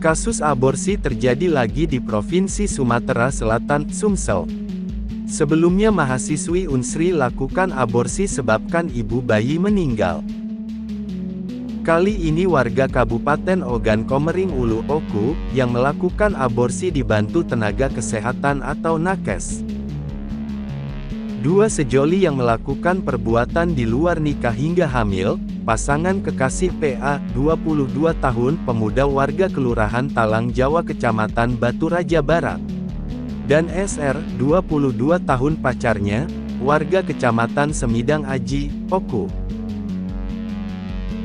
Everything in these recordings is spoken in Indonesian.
Kasus aborsi terjadi lagi di Provinsi Sumatera Selatan, Sumsel. Sebelumnya mahasiswi Unsri lakukan aborsi sebabkan ibu bayi meninggal. Kali ini warga Kabupaten Ogan Komering Ulu, Oku, yang melakukan aborsi dibantu tenaga kesehatan atau nakes. Dua sejoli yang melakukan perbuatan di luar nikah hingga hamil, pasangan kekasih PA, 22 tahun, pemuda warga Kelurahan Talang Jawa Kecamatan Batu Raja Barat, dan SR, 22 tahun pacarnya, warga Kecamatan Semidang Aji, Oku.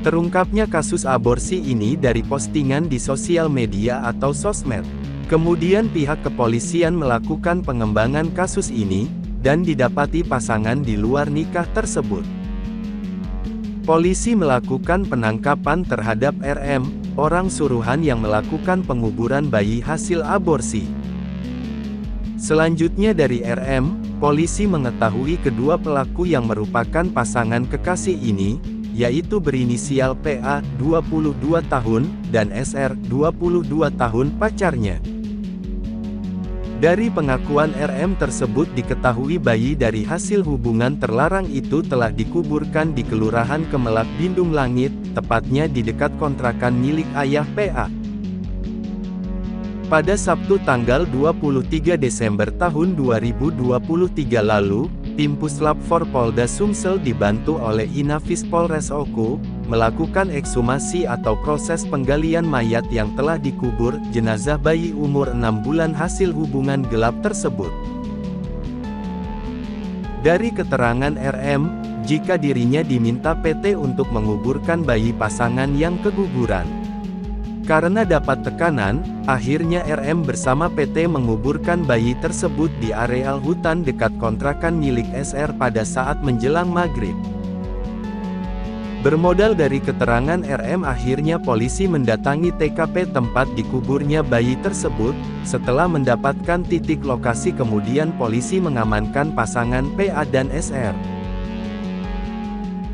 Terungkapnya kasus aborsi ini dari postingan di sosial media atau sosmed. Kemudian pihak kepolisian melakukan pengembangan kasus ini, dan didapati pasangan di luar nikah tersebut. Polisi melakukan penangkapan terhadap RM, orang suruhan yang melakukan penguburan bayi hasil aborsi. Selanjutnya dari RM, polisi mengetahui kedua pelaku yang merupakan pasangan kekasih ini, yaitu berinisial PA, 22 tahun, dan SR, 22 tahun pacarnya. Dari pengakuan RM tersebut diketahui bayi dari hasil hubungan terlarang itu telah dikuburkan di Kelurahan Kemelak Bindung Langit, tepatnya di dekat kontrakan milik ayah PA. Pada Sabtu tanggal 23 Desember tahun 2023 lalu, tim Puslap 4 Polda Sumsel dibantu oleh Inafis Polres Oku, melakukan ekshumasi atau proses penggalian mayat yang telah dikubur, jenazah bayi umur 6 bulan hasil hubungan gelap tersebut. Dari keterangan RM, jika dirinya diminta PT untuk menguburkan bayi pasangan yang keguguran. Karena dapat tekanan, akhirnya RM bersama PT menguburkan bayi tersebut di areal hutan dekat kontrakan milik SR pada saat menjelang maghrib. Bermodal dari keterangan RM, akhirnya polisi mendatangi TKP tempat dikuburnya bayi tersebut. Setelah mendapatkan titik lokasi, kemudian polisi mengamankan pasangan PA dan SR.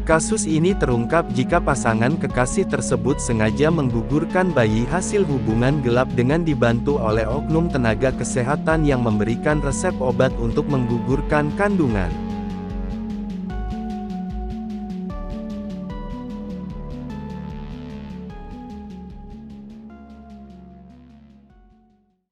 Kasus ini terungkap jika pasangan kekasih tersebut sengaja menggugurkan bayi hasil hubungan gelap dengan dibantu oleh oknum tenaga kesehatan yang memberikan resep obat untuk menggugurkan kandungan.